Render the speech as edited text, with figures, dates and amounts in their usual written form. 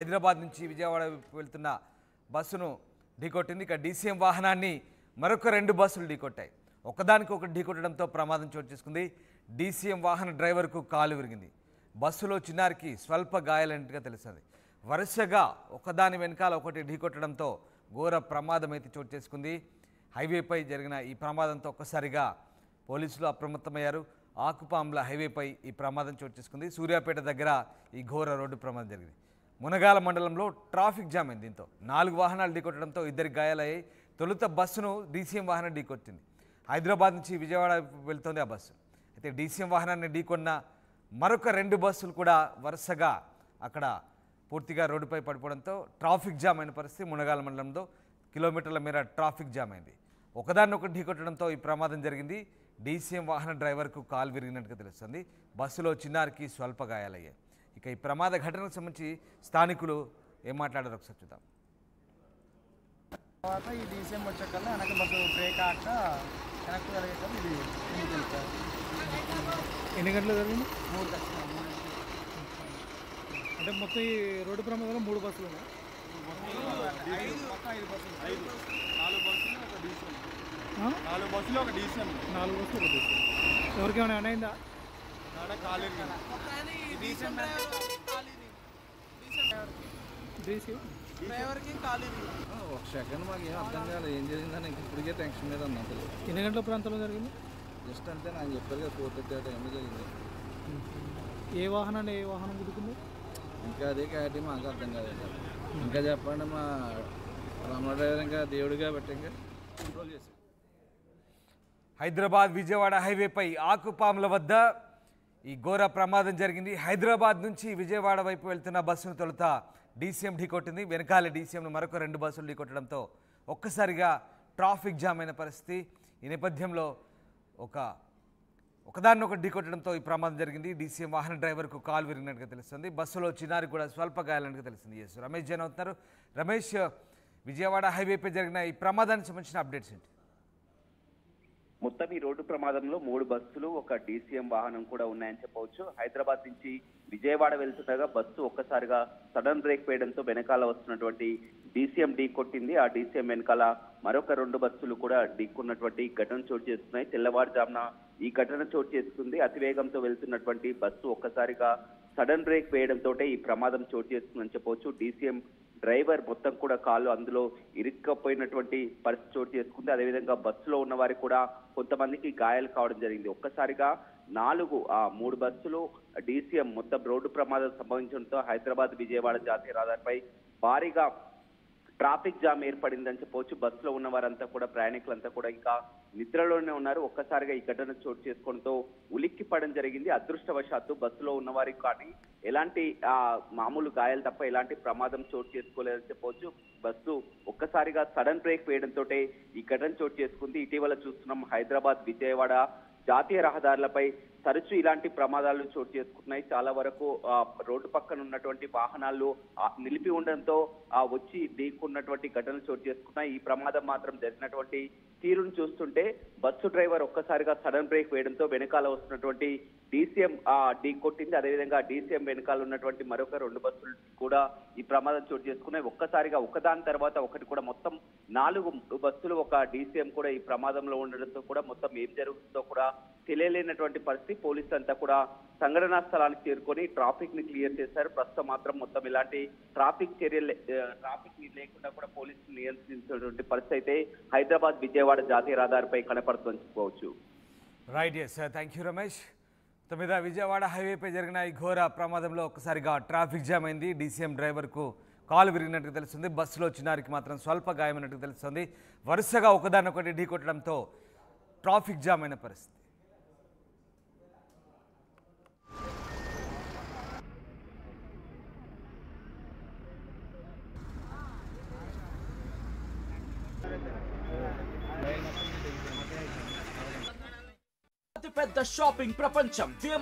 హైదరాబాద్ నుంచి విజయవాడ వెళ్తున్న బస్సును ఢీకొట్టింది. ఇక డీసీఎం వాహనాన్ని మరొక రెండు బస్సులు ఢీకొట్టాయి. ఒకదానికొకటి ఢీకొట్టడంతో ప్రమాదం చోటు చేసుకుంది. డీసీఎం వాహన డ్రైవర్కు కాలు విరిగింది. బస్సులో చిన్నారికి స్వల్ప గాయాలైనట్టుగా తెలుస్తుంది. వరుసగా ఒకదాని వెనకాల ఒకటి ఢీకొట్టడంతో ఘోర ప్రమాదం అయితే చోటు చేసుకుంది. హైవేపై జరిగిన ఈ ప్రమాదంతో ఒక్కసారిగా పోలీసులు అప్రమత్తమయ్యారు. ఆకుపాంబ్ల హైవేపై ఈ ప్రమాదం చోటు చేసుకుంది. సూర్యాపేట దగ్గర ఈ ఘోర రోడ్డు ప్రమాదం జరిగింది. మునగాల మండలంలో ట్రాఫిక్ జామ్ అయింది. దీంతో 4 వాహనాలు ఢీకొట్టడంతో 2 గాయాలయ్యాయి. తొలుత బస్సును డీసీఎం వాహనం ఢీకొట్టింది. హైదరాబాద్ నుంచి విజయవాడ వెళ్తోంది ఆ బస్సు. అయితే డీసీఎం వాహనాన్ని ఢీకొన్న మరొక 2 బస్సులు కూడా వరుసగా అక్కడ పూర్తిగా రోడ్డుపై పడిపోవడంతో ట్రాఫిక్ జామ్ అయిన పరిస్థితి. మునగాల మండలంలో కిలోమీటర్ల మేర ట్రాఫిక్ జామ్ అయింది. ఒకదాన్నొకటి ఢీకొట్టడంతో ఈ ప్రమాదం జరిగింది. డీసీఎం వాహన డ్రైవర్కు కాలు విరిగినట్టుగా తెలుస్తుంది. బస్సులో చిన్నారికి స్వల్ప గాయాలయ్యాయి. ఇక ఈ ప్రమాద ఘటనకు సంబంధించి స్థానికులు ఏం మాట్లాడారు ఒకసారి చూద్దాం. తర్వాత ఈ డీసీఎం వచ్చేకల్లా వెనక బస్సు బ్రేక్ ఆక వెనక్కి కలిగేటప్పుడు ఇది ముందుకు వెళ్తారు. ఎన్ని గంటలు జరిగింది? 3 గంటలు. అంటే మొత్తం ఈ రోడ్డు ప్రమాదంలో 3 బస్సులు ఉన్నాయి. మొత్తం 5 బస్సులు. 4 బస్సులు ఒక డీసీఎం. 4 బస్సులు ఒక డీసీఎం. 4 బస్సులు ఒక డీసీఎం. ఎవరికి ఏమైనా అయిందా? డ్రైవర్కి కాలు ఒక సెకండ్ మాకు ఏం అర్థం కాలేదు ఏం జరిగిందని ఇప్పటికే టెన్షన్ మీద ఉన్నా. అసలు ఎన్ని గంటల ప్రాంతంలో జరిగింది? జస్ట్ అంతే నాకు చెప్పారు కదా 4:30 ఆ టైంలో జరిగింది. ఏ వాహనం గుద్దుకుంది? ఇంకా అదే క్లారిటీ మాకు అర్థం కాలేదు. ఇంకా చెప్పండి మా రమణ డ్రైవర్ ఇంకా దేవుడు కాబట్టి ఇంకా కంట్రోల్ చేశారు. హైదరాబాద్ విజయవాడ హైవేపై ఆకుపాముల వద్ద ఈ ఘోర ప్రమాదం జరిగింది. హైదరాబాద్ నుంచి విజయవాడ వైపు వెళ్తున్న బస్సును తొలుత డీసీఎం ఢీకొట్టింది. వెనకాల డీసీఎంను మరొక 2 బస్సులు ఢీకొట్టడంతో ఒక్కసారిగా ట్రాఫిక్ జామ్ అయిన పరిస్థితి. ఈ నేపథ్యంలో ఒకదాన్నొకటి ఢీకొట్టడంతో ఈ ప్రమాదం జరిగింది. డీసీఎం వాహన డ్రైవర్కు కాలు విరిగినట్టుగా తెలుస్తుంది. బస్సులో చిన్నారికి కూడా స్వల్ప గాయాలన్నట్టుగా తెలుస్తుంది. ఎస్ రమేష్ జైన్ అవుతున్నారు. రమేష్, విజయవాడ హైవేపై జరిగిన ఈ ప్రమాదానికి సంబంధించిన అప్డేట్స్ ఏంటి? మొత్తం ఈ రోడ్డు ప్రమాదంలో 3 బస్సులు ఒక డీసీఎం వాహనం కూడా ఉన్నాయని చెప్పవచ్చు. హైదరాబాద్ నుంచి విజయవాడ వెళ్తుండగా బస్సు ఒక్కసారిగా సడన్ బ్రేక్ వేయడంతో వెనకాల వస్తున్నటువంటి డీసీఎం ఢీ కొట్టింది. ఆ డీసీఎం వెనకాల మరొక 2 బస్సులు కూడా ఢీకున్నటువంటి ఘటన చోటు చేసుకున్నాయి. తెల్లవారుజామున ఈ ఘటన చోటు చేసుకుంది. అతివేగంతో వెళ్తున్నటువంటి బస్సు ఒక్కసారిగా సడన్ బ్రేక్ వేయడంతో ఈ ప్రమాదం చోటు చేసుకుందని చెప్పవచ్చు. డీసీఎం డ్రైవర్ మొత్తం కూడా కాళ్ళు అందులో ఇరుక్కపోయినటువంటి పరిస్థితి చోటు చేసుకుంది. అదేవిధంగా బస్సులో ఉన్న వారికి కూడా కొంతమందికి గాయాలు కావడం జరిగింది. ఒక్కసారిగా 3 బస్సులు డీసీఎం మొత్తం రోడ్డు ప్రమాదం సంభవించడంతో హైదరాబాద్ విజయవాడ జాతీయ రహదారిపై భారీగా ట్రాఫిక్ జామ్ ఏర్పడిందని చెప్పవచ్చు. బస్సులో ఉన్న వారంతా కూడా ప్రయాణికులంతా కూడా ఇంకా నిద్రలోనే ఉన్నారు. ఒక్కసారిగా ఈ ఘటన చోటు చేసుకోవడంతో ఉలిక్కి పడడం జరిగింది. అదృష్టవశాత్తు బస్సులో ఉన్న వారికి కానీ ఎలాంటి మామూలు గాయాలు తప్ప ఎలాంటి ప్రమాదం చోటు చేసుకోలేదని చెప్పవచ్చు. బస్సు ఒక్కసారిగా సడన్ బ్రేక్ వేయడంతో ఈ ఘటన చోటు చేసుకుంది. ఇటీవల చూస్తున్నాం హైదరాబాద్ విజయవాడ జాతీయ రహదారులపై తరచూ ఇలాంటి ప్రమాదాలు చోటు చేసుకుంటున్నాయి. చాలా వరకు రోడ్డు పక్కన ఉన్నటువంటి వాహనాలు నిలిపి ఉండడంతో వచ్చి ఢీకున్నటువంటి ఘటనలు చోటు చేసుకున్నాయి. ఈ ప్రమాదం మాత్రం జరిగినటువంటి తీరును చూస్తుంటే బస్సు డ్రైవర్ ఒక్కసారిగా సడన్ బ్రేక్ వేయడంతో వెనకాల వస్తున్నటువంటి డీసీఎం ఢీ కొట్టింది. అదేవిధంగా డీసీఎం వెనకాల ఉన్నటువంటి మరొక 2 బస్సులు కూడా ఈ ప్రమాదం చోటు చేసుకున్నాయి. ఒక్కసారిగా ఒకదాని తర్వాత ఒకటి కూడా మొత్తం 4 బస్సులు ఒక డీసీఎం కూడా ఈ ప్రమాదంలో ఉండడంతో కూడా మొత్తం ఏం జరుగుతుందో కూడా తెలియలేనటువంటి పరిస్థితి. పోలీసులు అంతా కూడా సంఘటనా స్థలానికి చేరుకొని ట్రాఫిక్ ని క్లియర్ చేశారు. ప్రస్తుతం మాత్రం మొత్తం ఇలాంటి ట్రాఫిక్ లేకుండా కూడా పోలీసులు నియంత్రించినటువంటి పరిస్థితి అయితే హైదరాబాద్ విజయవాడ జాతీయ రహదారిపై కనపడుతుందని చెప్పుకోవచ్చు. Right, yes, thank you Ramesh. తొమ్మిది విజయవాడ హైవేపై జరిగిన ఈ ఘోర ప్రమాదంలో ఒక్కసారిగా ట్రాఫిక్ జామ్ అయింది. డీసీఎం డ్రైవర్కు కాలు విరిగినట్టుగా తెలుస్తుంది. బస్సులో చిన్నారికి మాత్రం స్వల్ప గాయమైనట్టుగా తెలుస్తుంది. వరుసగా ఒకదానొకటి ఢీకొట్టడంతో ట్రాఫిక్ జామ్ అయిన పరిస్థితి. అతిపెద్ద షాపింగ్ ప్రపంచం